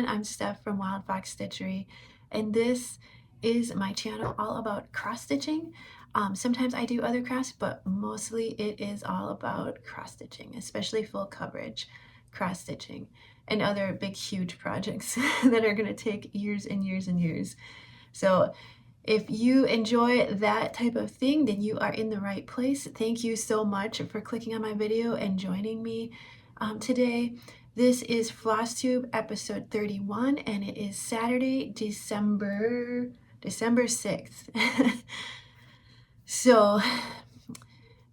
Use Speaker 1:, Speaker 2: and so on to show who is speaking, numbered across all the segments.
Speaker 1: everyone, I'm Steph from wildfoxstitchery, and this is my channel all about cross-stitching. Sometimes I do other crafts, but mostly it is all about cross-stitching, especially full coverage cross-stitching and other big huge projects that are going to take years and years and years. So if you enjoy that type of thing, then you are in the right place. Thank you so much for clicking on my video and joining me today. This is Flosstube episode 31, and it is Saturday, December 6th. So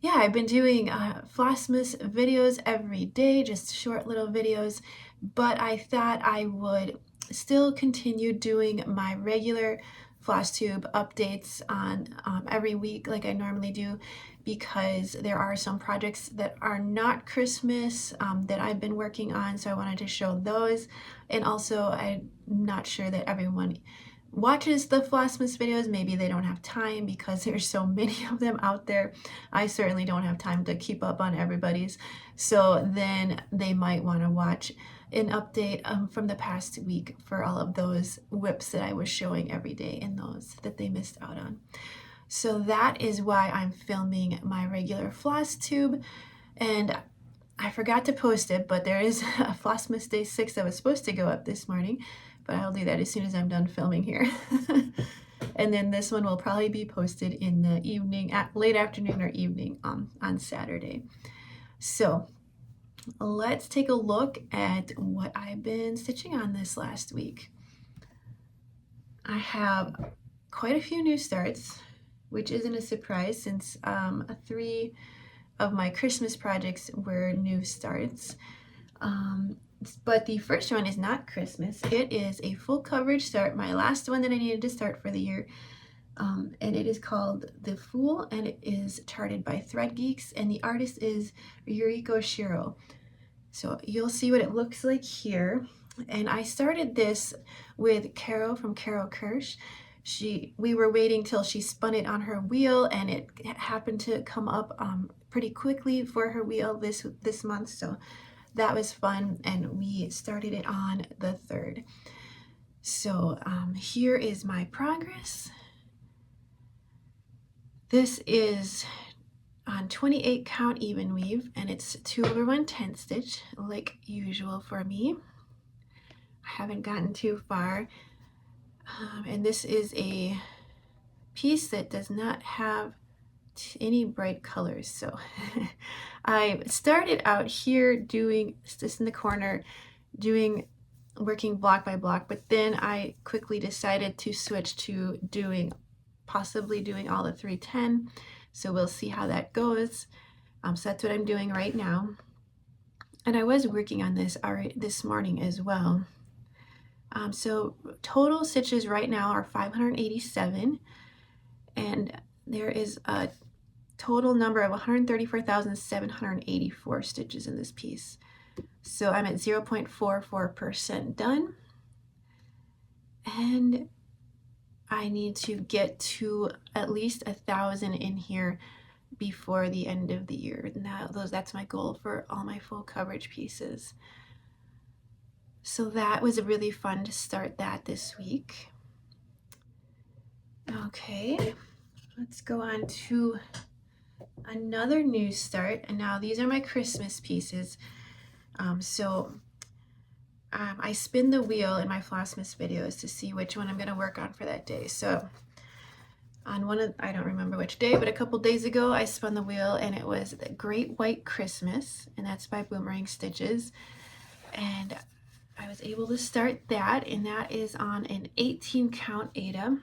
Speaker 1: yeah, I've been doing Flossmas videos every day, just short little videos, but I thought I would still continue doing my regular Flosstube updates on every week like I normally do, because there are some projects that are not Christmas that I've been working on, so I wanted to show those. And also, I'm not sure that everyone watches the Flossmas videos. Maybe they don't have time because there's so many of them out there. I certainly don't have time to keep up on everybody's, so then they might want to watch an update from the past week for all of those whips that I was showing every day and those that they missed out on. So that is why I'm filming my regular Flosstube, and I forgot to post it, but there is a Flossmas Day 6 that was supposed to go up this morning, but I'll do that as soon as I'm done filming here. And then this one will probably be posted in the evening, late afternoon or evening on Saturday. So let's take a look at what I've been stitching on this last week. I have quite a few new starts, which isn't a surprise since 3 of my Christmas projects were new starts. But the first one is not Christmas. It is a full coverage start, my last one that I needed to start for the year. And it is called The Fool, and it is charted by Thread Geeks, and the artist is Yuriko Shirou. So you'll see what it looks like here. And I started this with Caro from Caro Kirsch. We were waiting till she spun it on her wheel, and it happened to come up pretty quickly for her wheel this month, so that was fun, and we started it on the 3rd. So here is my progress. This is on 28 count even weave, and it's 2/110 stitch like usual for me. I haven't gotten too far, and this is a piece that does not have any bright colors, so I started out here doing this in the corner, working block by block, but then I quickly decided to switch to possibly doing all the 310. So we'll see how that goes. So that's what I'm doing right now. And I was working on this this morning as well. So total stitches right now are 587, and there is a total number of 134,784 stitches in this piece. So I'm at 0.44% done, and I need to get to at least 1,000 in here before the end of the year. Now that's my goal for all my full coverage pieces. So that was really fun to start that this week. Okay, let's go on to another new start, and now these are my Christmas pieces. I spin the wheel in my Flossmas videos to see which one I'm going to work on for that day. So on I don't remember which day, but a couple days ago I spun the wheel, and it was the Great White Christmas, and that's by Boomerang Stitches, and I was able to start that, and that is on an 18 count Aida.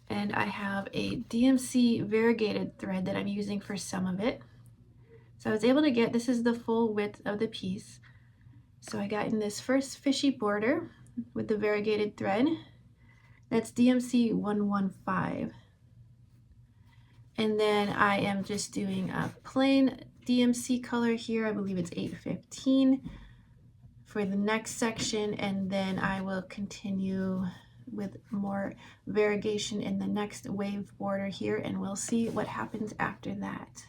Speaker 1: And I have a DMC variegated thread that I'm using for some of it. So I was able to get, this is the full width of the piece. So I got in this first fishy border with the variegated thread. That's DMC 115. And then I am just doing a plain DMC color here. I believe it's 815 for the next section. And then I will continue with more variegation in the next wave border here, and we'll see what happens after that.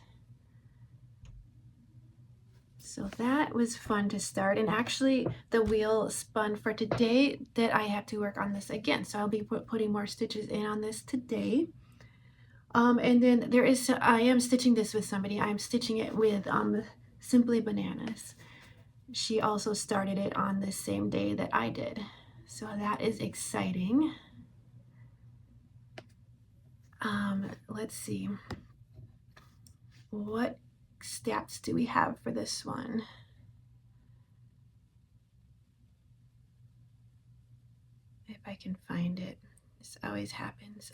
Speaker 1: So that was fun to start, and actually the wheel spun for today that I have to work on this again. So I'll be putting more stitches in on this today. And then I am stitching this with somebody. I'm stitching it with Simply Bananas. She also started it on the same day that I did. So that is exciting. Let's see. What stats do we have for this one? If I can find it. This always happens.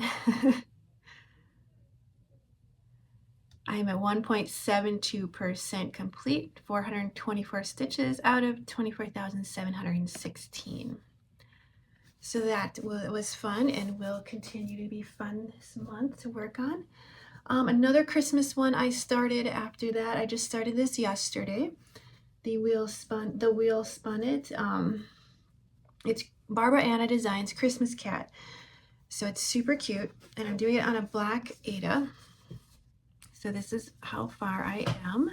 Speaker 1: I am at 1.72% complete, 424 stitches out of 24,716. So that was fun and will continue to be fun this month to work on. Another Christmas one I started after that. I just started this yesterday. The wheel spun it. It's Barbara Anna Designs Christmas Cat. So it's super cute, and I'm doing it on a black Aida. So this is how far I am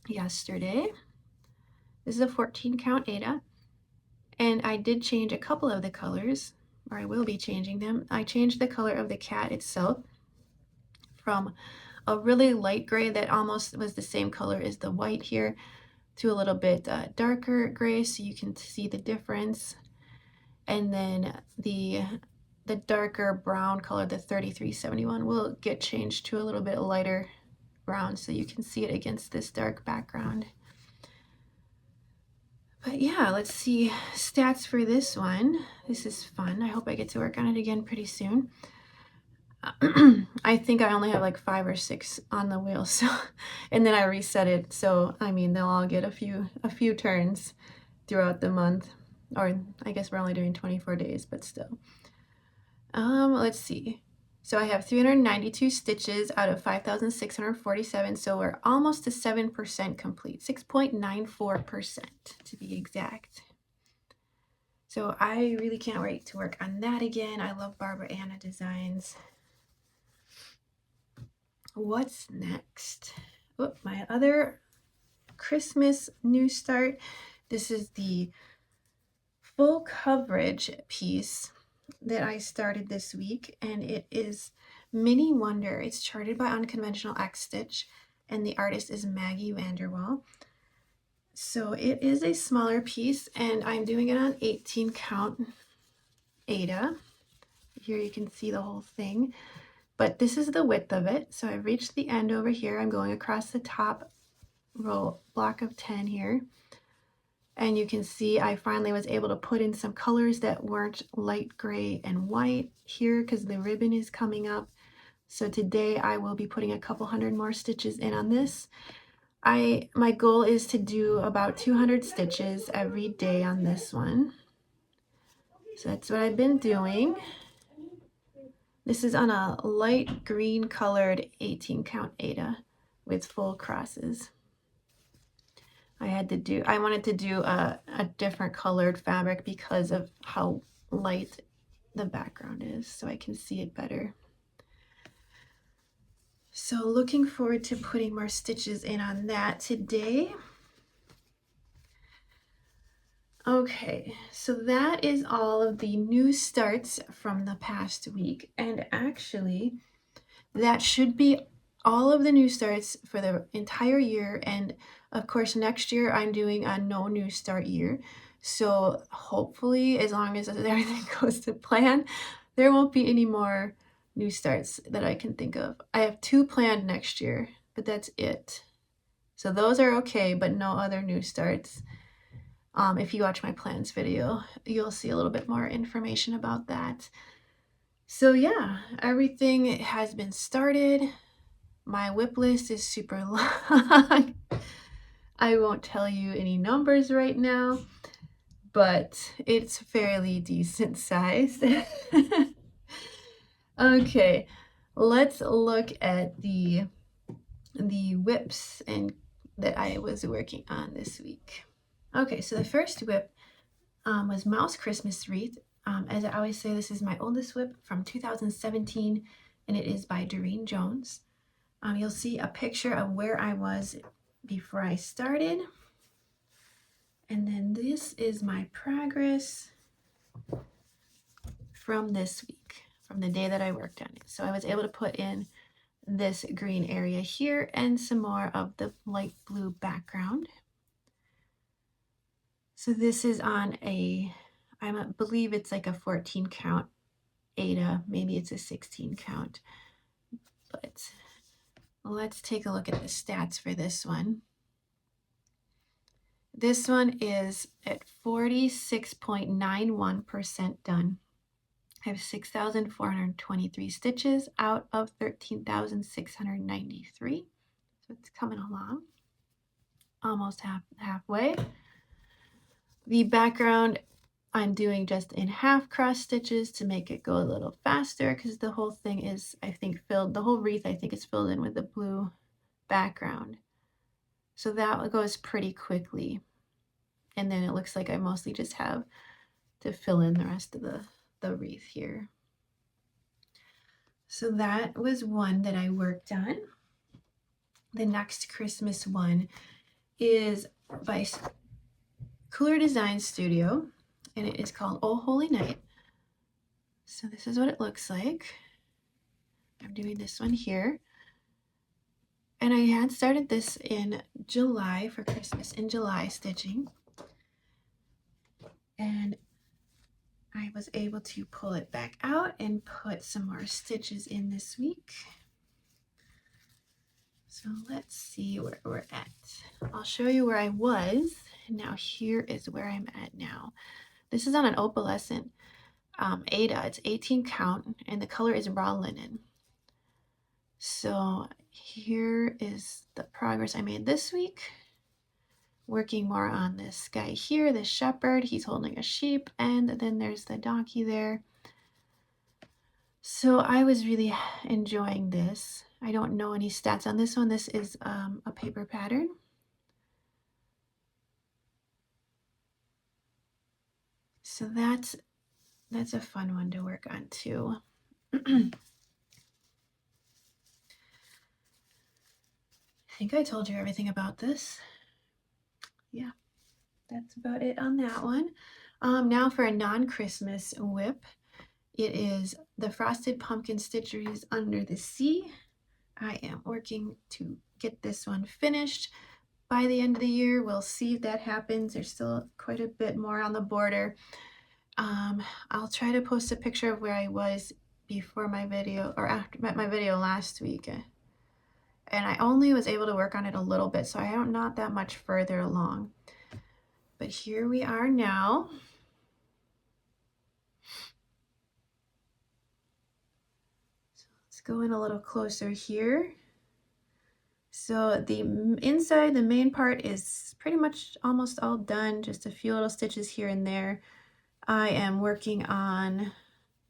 Speaker 1: yesterday. This is a 14 count Aida, and I did change a couple of the colors, or I will be changing them. I changed the color of the cat itself from a really light gray that almost was the same color as the white here to a little bit darker gray, so you can see the difference. And then the darker brown color, the 3371, will get changed to a little bit lighter brown so you can see it against this dark background. But yeah, let's see stats for this one. This is fun. I hope I get to work on it again pretty soon. I think I only have like 5 or 6 on the wheel, so, and then I reset it, so I mean they'll all get a few turns throughout the month, or I guess we're only doing 24 days, but still. Let's see. So I have 392 stitches out of 5,647, so we're almost to 7% complete, 6.94% to be exact. So I really can't wait to work on that again. I love Barbara Anna Designs. What's next? Oh, my other Christmas new start. This is the full coverage piece that I started this week, and it is Mini Wonder. It's charted by Unconventional Xstitch, and the artist is Maggie Vanderwalle. So it is a smaller piece, and I'm doing it on 18 count Aida. Here you can see the whole thing, but this is the width of it. So I've reached the end over here. I'm going across the top row block of 10 here. And you can see I finally was able to put in some colors that weren't light gray and white here because the ribbon is coming up. So today I will be putting a couple hundred more stitches in on this. My goal is to do about 200 stitches every day on this one. So that's what I've been doing. This is on a light green colored 18 count Aida with full crosses. I wanted to do a different colored fabric because of how light the background is, so I can see it better. So looking forward to putting more stitches in on that today. Okay, so that is all of the new starts from the past week, and actually that should be all of the new starts for the entire year. And of course next year I'm doing a no new start year, so hopefully, as long as everything goes to plan, there won't be any more new starts that I can think of. I have 2 planned next year, but that's it. So those are okay, but no other new starts. If you watch my plans video, you'll see a little bit more information about that. So yeah, everything has been started. My whip list is super long. I won't tell you any numbers right now, but it's fairly decent size. Okay, let's look at the whips that I was working on this week. Okay, so the first whip was Mouse Christmas Wreath. As I always say, this is my oldest whip from 2017, and it is by Durene Jones. You'll see a picture of where I was before I started. And then this is my progress from this week, from the day that I worked on it. So I was able to put in this green area here and some more of the light blue background. So this is on I believe it's like a 14 count Ada, maybe it's a 16 count, but let's take a look at the stats for this one. This one is at 46.91% done. I have 6,423 stitches out of 13,693. So it's coming along, almost halfway. The background I'm doing just in half cross stitches to make it go a little faster, because the whole thing is, I think, the whole wreath I think is filled in with the blue background. So that goes pretty quickly. And then it looks like I mostly just have to fill in the rest of the wreath here. So that was one that I worked on. The next Christmas one is by Kooler Design Studio, and it is called Oh Holy Night. So this is what it looks like. I'm doing this one here. And I had started this in July for Christmas, in July stitching. And I was able to pull it back out and put some more stitches in this week. So let's see where we're at. I'll show you where I was. Now here is where I'm at now. This is on an opalescent Ada. It's 18 count and the color is raw linen. So here is the progress I made this week. Working more on this guy here, the shepherd. He's holding a sheep, and then there's the donkey there. So I was really enjoying this. I don't know any stats on this one. This is a paper pattern. So that's a fun one to work on too. I think I told you everything about this. Yeah, that's about it on that one. Now for a non-Christmas whip. It is the Frosted Pumpkin Stitcheries Under the Sea. I am working to get this one finished by the end of the year. We'll see if that happens. There's still quite a bit more on the border. I'll try to post a picture of where I was before my video, or after my video last week. And I only was able to work on it a little bit, so I am not that much further along. But here we are now. So let's go in a little closer here. So the inside, the main part is pretty much almost all done, just a few little stitches here and there. I am working on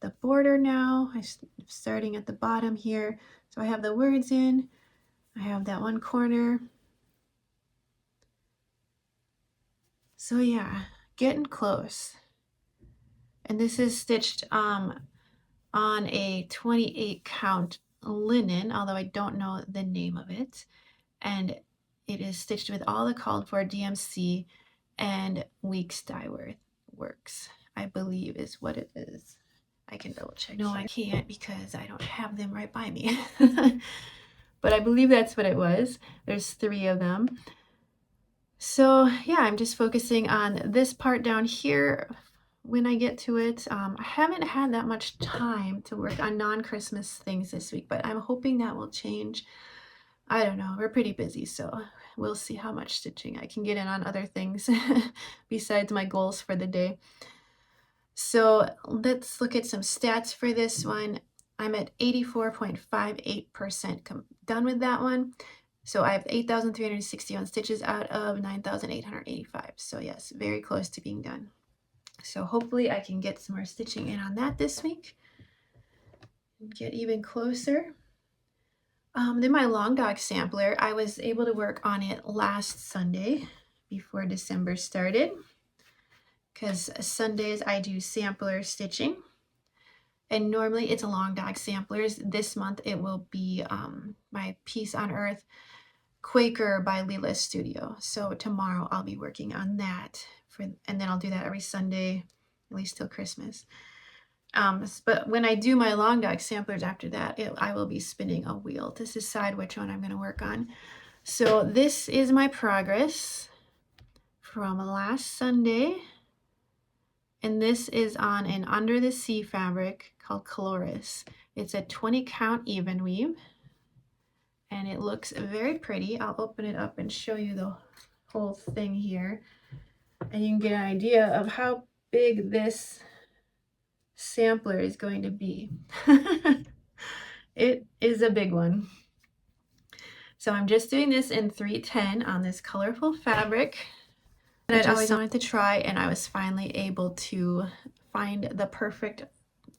Speaker 1: the border now. I'm starting at the bottom here. So I have the words in, I have that one corner. So yeah, getting close. And this is stitched on a 28 count linen, although I don't know the name of it. And it is stitched with all the called for DMC and weeks dye works, I believe is what it is. I can double check. No, I can't because I don't have them right by me. But I believe that's what it was. There's 3 of them. So yeah, I'm just focusing on this part down here when I get to it. I haven't had that much time to work on non-Christmas things this week, but I'm hoping that will change. I don't know, we're pretty busy, so we'll see how much stitching I can get in on other things besides my goals for the day. So let's look at some stats for this one. I'm at 84.58% done with that one. So I have 8,361 stitches out of 9,885. So yes, very close to being done. So hopefully I can get some more stitching in on that this week and get even closer. Then my long dog sampler, I was able to work on it last Sunday before December started, because Sundays I do sampler stitching, and normally it's a long dog samplers. This month it will be my Peace on Earth Quaker by Leela Studio. So tomorrow I'll be working on that and then I'll do that every Sunday, at least till Christmas. But when I do my long dog samplers after that, I will be spinning a wheel to decide which one I'm going to work on. So this is my progress from last Sunday. And this is on an Under the Sea fabric called Coloris. It's a 20 count even weave. And it looks very pretty. I'll open it up and show you the whole thing here. And you can get an idea of how big this sampler is going to be. It is a big one. So I'm just doing this in 310 on this colorful fabric that I always wanted to try, and I was finally able to find the perfect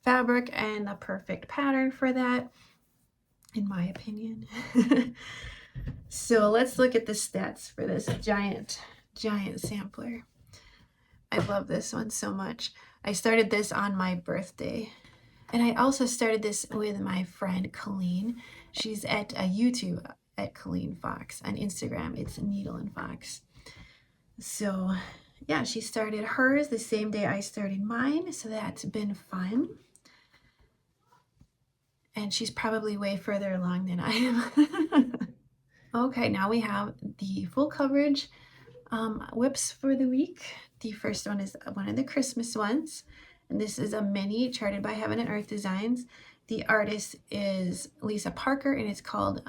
Speaker 1: fabric and the perfect pattern for that, in my opinion. So let's look at the stats for this giant sampler. I love this one so much. I started this on my birthday. And I also started this with my friend Colleen. She's at YouTube at Colleen Fox. On Instagram, it's Needle and Fox. So yeah, she started hers the same day I started mine. So that's been fun. And she's probably way further along than I am. Okay, now we have the full coverage whips for the week. The first one is one of the Christmas ones, and this is a mini charted by Heaven and Earth Designs. The artist is Lisa Parker, and it's called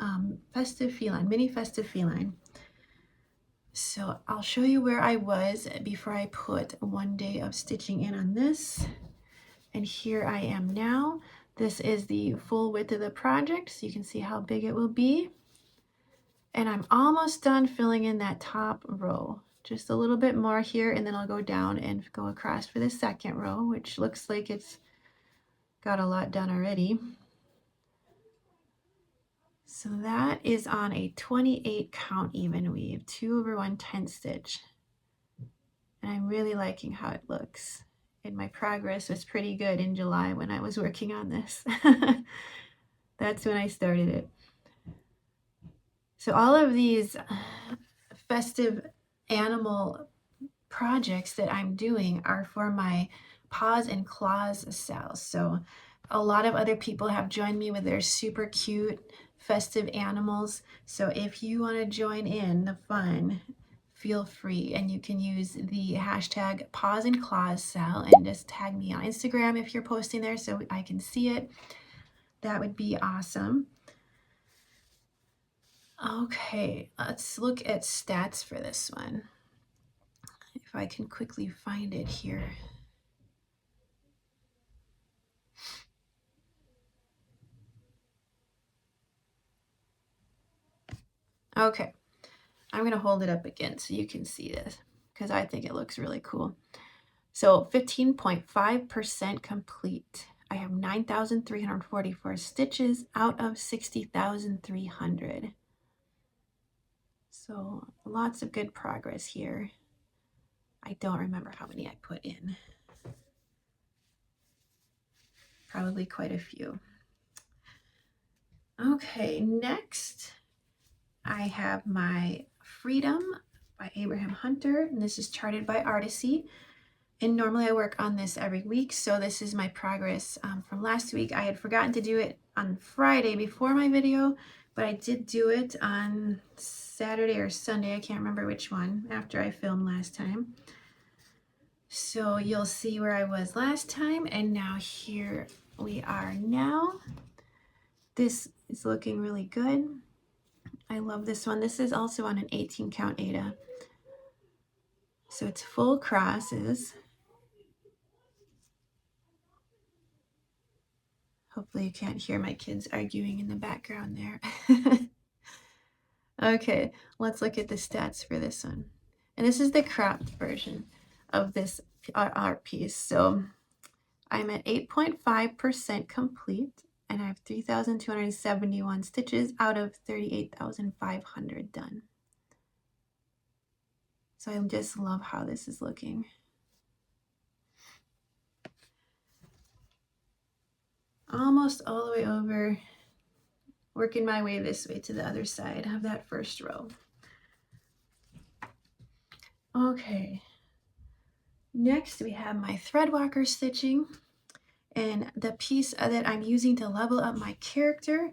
Speaker 1: Festive Feline, Mini Festive Feline. So I'll show you where I was before I put one day of stitching in on this. And here I am now. This is the full width of the project, so you can see how big it will be. And I'm almost done filling in that top row. Just a little bit more here, and then I'll go down and go across for the second row, which looks like it's got a lot done already. So that is on a 28 count even weave, 2/110 stitch. And I'm really liking how it looks. And my progress was pretty good in July when I was working on this. That's when I started it. So all of these festive animal projects that I'm doing are for my paws and claws sales. So a lot of other people have joined me with their super cute festive animals. So if you want to join in the fun, feel free, and you can use the hashtag paws and claws sale and just tag me on Instagram if you're posting there so I can see it. That would be awesome. Okay, let's look at stats for this one. If I can quickly find it here. Okay, I'm going to hold it up again so you can see this because I think it looks really cool. So 15.5% complete. I have 9,344 stitches out of 60,300. So lots of good progress here. I don't remember how many I put in. Probably quite a few. Okay, next I have my Freedom by Abraham Hunter, and this is charted by Artecy. And normally I work on this every week, so this is my progress from last week. I had forgotten to do it on Friday before my video, but I did do it on Saturday or Sunday, I can't remember which one, after I filmed last time. So you'll see where I was last time, and now here we are now. This is looking really good. I love this one. This is also on an 18 count Aida. So it's full crosses. Hopefully you can't hear my kids arguing in the background there. Okay, let's look at the stats for this one. And this is the cropped version of this art piece. So I'm at 8.5% complete, and I have 3,271 stitches out of 38,500 done. So I just love how this is looking. Almost all the way over. working my way this way to the other side of that first row. Okay, next we have my thread walker stitching, and the piece that I'm using to level up my character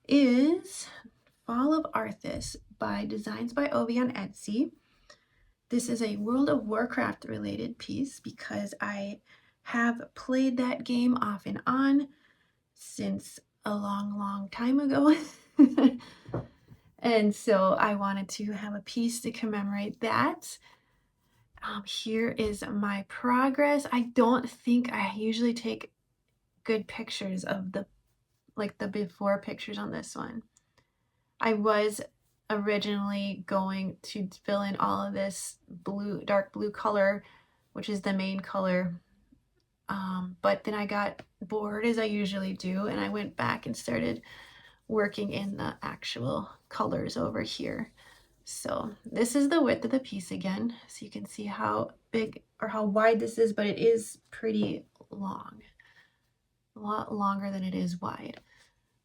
Speaker 1: is Fall of Arthas by DesignsbyOvi on Etsy. This is a World of Warcraft related piece because I have played that game off and on since a long time ago. And so I wanted to have a piece to commemorate that. Here is my progress. I don't think I usually take good pictures of the before pictures on this one. I was originally going to fill in all of this dark blue color, which is the main color, but then I got bored, as I usually do, and I went back and started working in the actual colors over here. So this is the width of the piece again, so you can see how big or how wide this is, but it is pretty long, a lot longer than it is wide.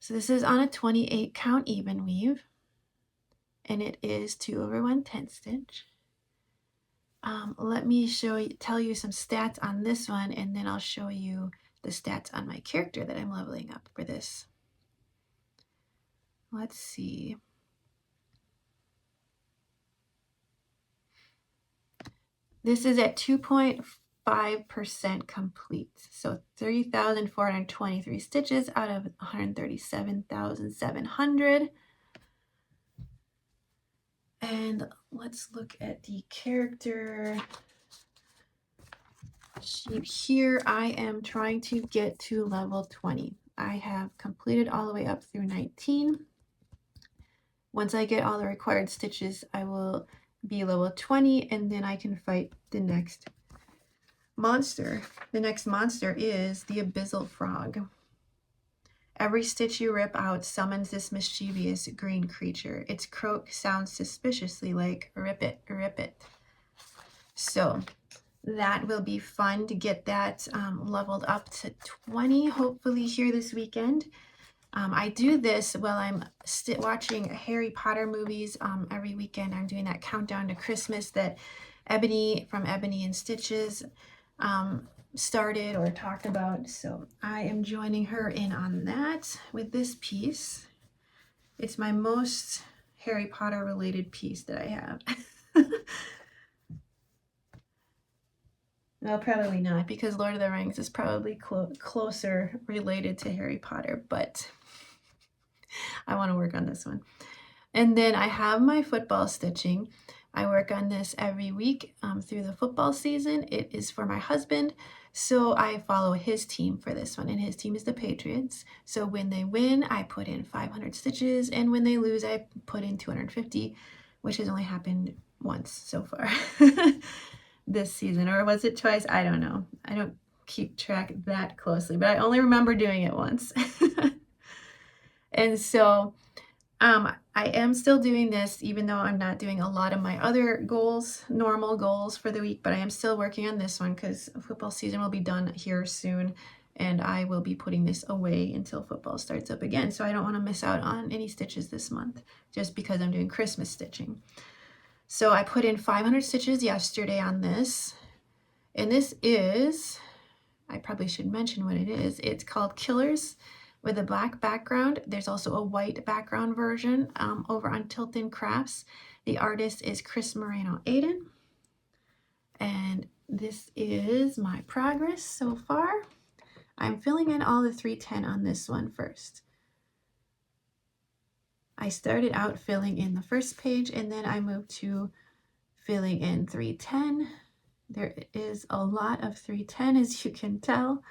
Speaker 1: So this is on a 28 count even weave, and it is 2/110 stitch. Let me tell you some stats on this one, and then I'll show you the stats on my character that I'm leveling up for this. Let's see. This is at 2.5% complete, so 3,423 stitches out of 137,700. And let's look at the character sheet here. I am trying to get to level 20. I have completed all the way up through 19. Once I get all the required stitches, I will be level 20, and then I can fight the next monster. The next monster is the Abyssal Frog. Every stitch you rip out summons this mischievous green creature. Its croak sounds suspiciously like rip it, rip it. So that will be fun to get that leveled up to 20, hopefully here this weekend. I do this while I'm watching Harry Potter movies every weekend. I'm doing that countdown to Christmas that Ebony from Ebony and Stitches started or talked about. So I am joining her in on that with this piece. It's my most Harry Potter related piece that I have. No, probably not, because Lord of the Rings is probably closer related to Harry Potter, but I want to work on this one. And then I have my football stitching. I work on this every week through the football season. It is for my husband, so I follow his team for this one, and his team is the Patriots. So when they win, I put in 500 stitches, and when they lose, I put in 250, which has only happened once so far this season, or was it twice? I don't know. I don't keep track that closely, but I only remember doing it once. And so I am still doing this, even though I'm not doing a lot of my other goals, normal goals for the week, but I am still working on this one because football season will be done here soon, and I will be putting this away until football starts up again. So I don't want to miss out on any stitches this month just because I'm doing Christmas stitching. So I put in 500 stitches yesterday on this, and this is, I probably should mention what it is. It's called Killers with a black background. There's also a white background version over on Tilton Crafts. The artist is Moreno, Aiden. And this is my progress so far. I'm filling in all the 310 on this one first. I started out filling in the first page, and then I moved to filling in 310. There is a lot of 310, as you can tell.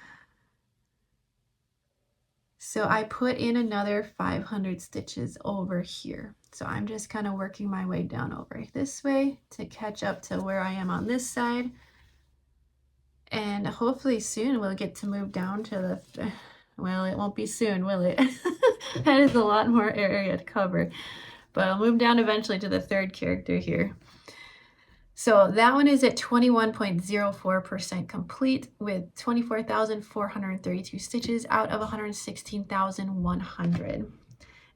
Speaker 1: So I put in another 500 stitches over here. So I'm just kind of working my way down over this way to catch up to where I am on this side. And hopefully soon we'll get to move down to the, well, it won't be soon, will it? That is a lot more area to cover. But I'll move down eventually to the third character here. So that one is at 21.04% complete with 24,432 stitches out of 116,100.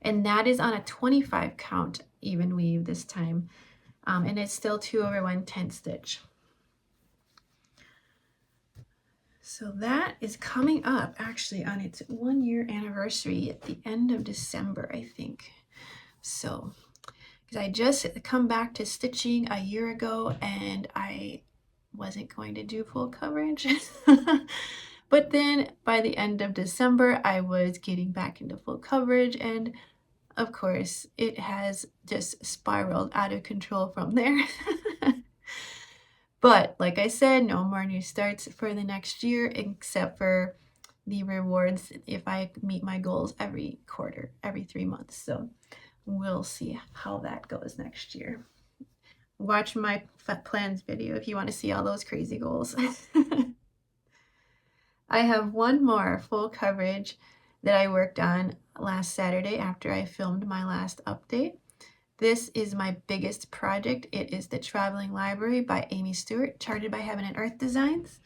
Speaker 1: and that is on a 25 count even weave this time, and it's still 2/110 stitch. So that is coming up actually on its 1-year anniversary at the end of December, I think. So, because I just come back to stitching a year ago and I wasn't going to do full coverage. But then by the end of December, I was getting back into full coverage, and of course, it has just spiraled out of control from there. But like I said, no more new starts for the next year, except for the rewards if I meet my goals every quarter, every 3 months. So we'll see how that goes next year. Watch my plans video if you want to see all those crazy goals. I have one more full coverage that I worked on last Saturday after I filmed my last update. This is my biggest project. It is the Traveling Library by Aimee Stewart, charted by Heaven and Earth Designs.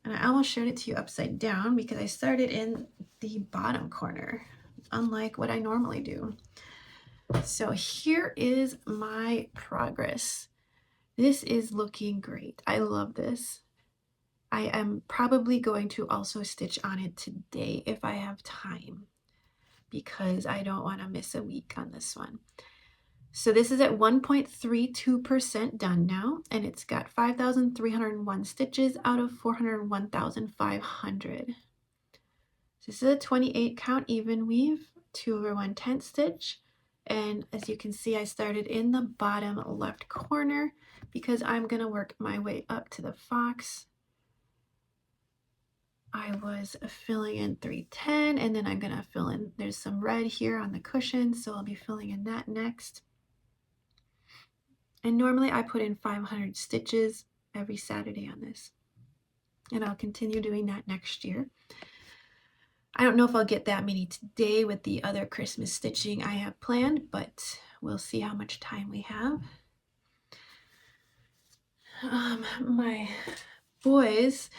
Speaker 1: And I almost showed it to you upside down because I started in the bottom corner, unlike what I normally do. So here is my progress. This is looking great. I love this. I am probably going to also stitch on it today if I have time, because I don't want to miss a week on this one. So this is at 1.32% done now, and it's got 5,301 stitches out of 401,500. This is a 28 count even weave, 2/110 stitch, and as you can see, I started in the bottom left corner because I'm going to work my way up to the fox. I was filling in 310, and then I'm going to fill in, there's some red here on the cushion, so I'll be filling in that next. And normally I put in 500 stitches every Saturday on this, and I'll continue doing that next year. I don't know if I'll get that many today with the other Christmas stitching I have planned, but we'll see how much time we have. My boys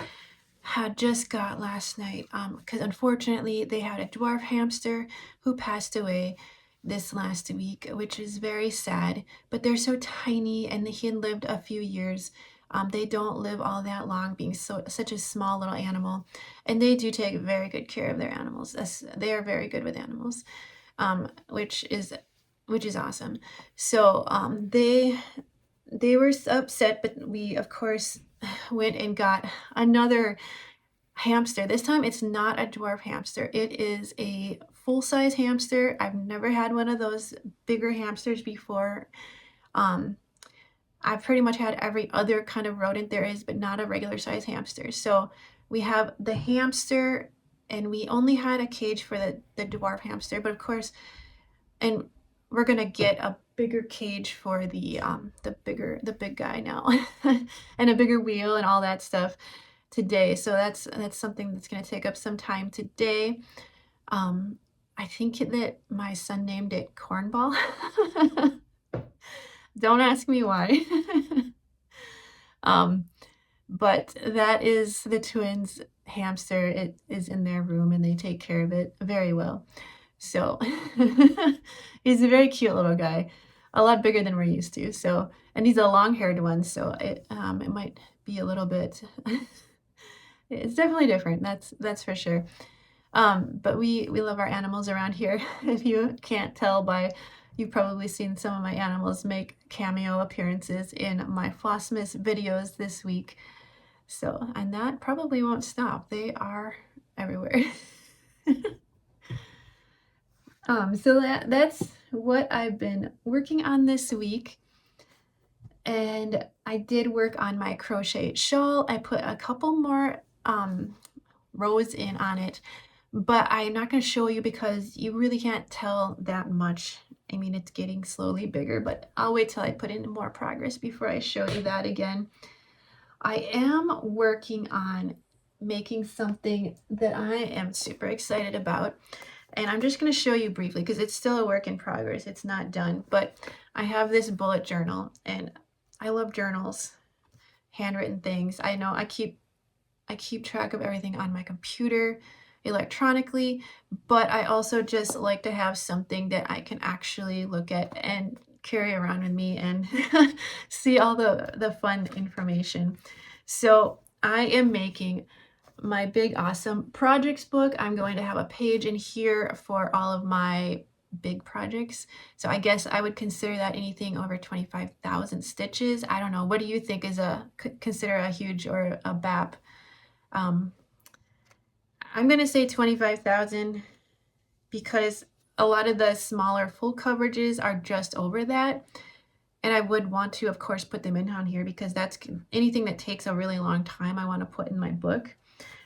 Speaker 1: had just got last night, because unfortunately they had a dwarf hamster who passed away this last week, which is very sad, but they're so tiny and he had lived a few years. They don't live all that long, being such a small little animal, and they do take very good care of their animals. They are very good with animals, which is awesome. So they were upset, but we of course went and got another hamster. This time it's not a dwarf hamster. It is a full-size hamster. I've never had one of those bigger hamsters before. I've pretty much had every other kind of rodent there is, but not a regular size hamster. So we have the hamster, and we only had a cage for the dwarf hamster, but of course, and we're gonna get a bigger cage for the big guy now, and a bigger wheel and all that stuff today. So that's something that's gonna take up some time today. I think that my son named it Cornball. Don't ask me why. But that is the twins' hamster. It is in their room and they take care of it very well. So he's a very cute little guy, a lot bigger than we're used to. So, and he's a long-haired one, so it might be a little bit. It's definitely different. That's for sure. But we love our animals around here. If you can't tell by, you've probably seen some of my animals make cameo appearances in my Flossmas videos this week. So, and that probably won't stop. They are everywhere. So that's what I've been working on this week. And I did work on my crochet shawl. I put a couple more rows in on it, but I'm not going to show you because you really can't tell that much. I mean, it's getting slowly bigger, but I'll wait till I put in more progress before I show you that again. I am working on making something that I am super excited about, and I'm just going to show you briefly because it's still a work in progress. It's not done, but I have this bullet journal, and I love journals, handwritten things. I know I keep track of everything on my computer, electronically, but I also just like to have something that I can actually look at and carry around with me and see all the fun information. So I am making my big awesome projects book. I'm going to have a page in here for all of my big projects. So I guess I would consider that anything over 25,000 stitches. I don't know. What do you think is consider a huge or a BAP? I'm going to say 25,000 because a lot of the smaller full coverages are just over that. And I would want to, of course, put them in on here because that's anything that takes a really long time I want to put in my book.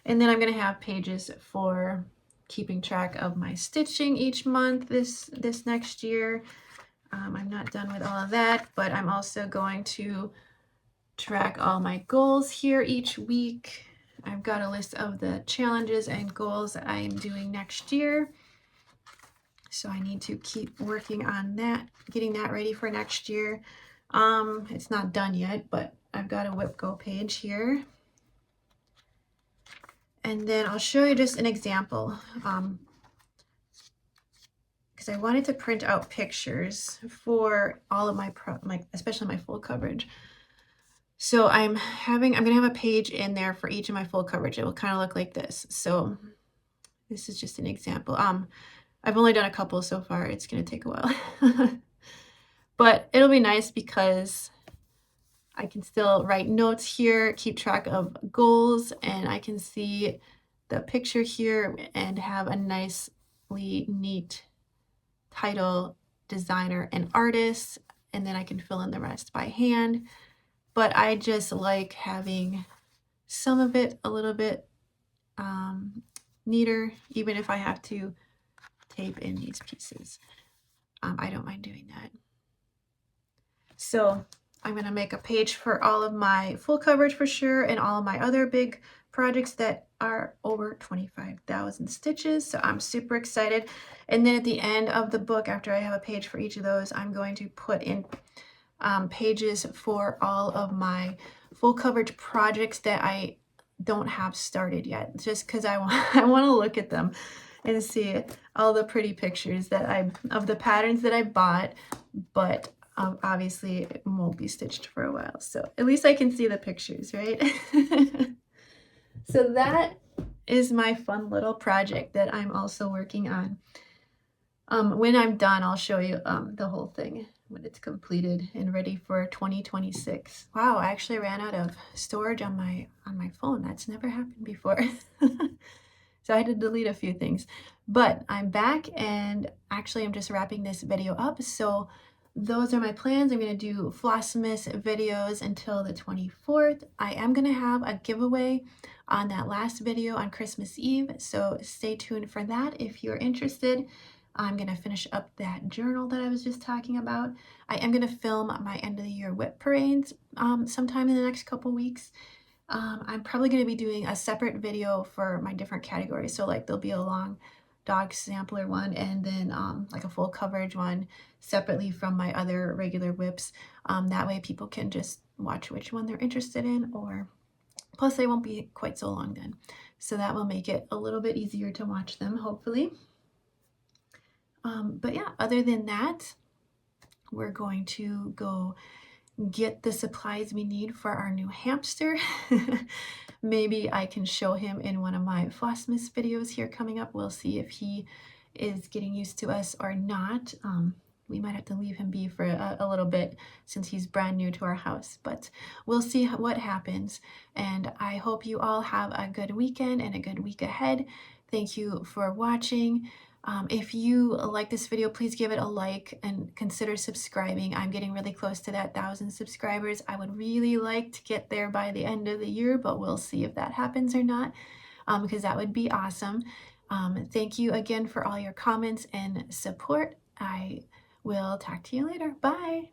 Speaker 1: And then I'm going to have pages for keeping track of my stitching each month this next year. I'm not done with all of that, but I'm also going to track all my goals here each week. I've got a list of the challenges and goals I'm doing next year. So I need to keep working on that, getting that ready for next year. It's not done yet, but I've got a Whip Go page here. And then I'll show you just an example because I wanted to print out pictures for all of my especially my full coverage. So I'm gonna have a page in there for each of my full coverage. It will kind of look like this. So this is just an example. I've only done a couple so far. It's gonna take a while, but it'll be nice because I can still write notes here, keep track of goals, and I can see the picture here and have a nicely neat title, designer, and artist, and then I can fill in the rest by hand. But I just like having some of it a little bit neater, even if I have to tape in these pieces. I don't mind doing that. So I'm going to make a page for all of my full coverage for sure and all of my other big projects that are over 25,000 stitches. So I'm super excited. And then at the end of the book, after I have a page for each of those, I'm going to put in pages for all of my full coverage projects that I don't have started yet, just because I want to look at them and see all the pretty pictures that of the patterns that I bought, but obviously it won't be stitched for a while, so at least I can see the pictures, right? So that is my fun little project that I'm also working on. When I'm done, I'll show you the whole thing when it's completed and ready for 2026. Wow, I actually ran out of storage on my phone. That's never happened before. So I had to delete a few things, but I'm back, and actually I'm just wrapping this video up. So those are my plans. I'm going to do Flossmas videos until the 24th. I am going to have a giveaway on that last video on Christmas Eve, so stay tuned for that if you're interested. I'm going to finish up that journal that I was just talking about. I am going to film my end of the year whip parades sometime in the next couple weeks. I'm probably going to be doing a separate video for my different categories. So like there'll be a long dog sampler one and then like a full coverage one separately from my other regular whips. That way people can just watch which one they're interested in, or plus they won't be quite so long then. So that will make it a little bit easier to watch them, hopefully. But yeah, other than that, we're going to go get the supplies we need for our new hamster. Maybe I can show him in one of my Flossmas videos here coming up. We'll see if he is getting used to us or not. We might have to leave him be for a little bit since he's brand new to our house, but we'll see what happens. And I hope you all have a good weekend and a good week ahead. Thank you for watching. If you like this video, please give it a like and consider subscribing. I'm getting really close to that 1,000 subscribers. I would really like to get there by the end of the year, but we'll see if that happens or not, because that would be awesome. Thank you again for all your comments and support. I will talk to you later. Bye.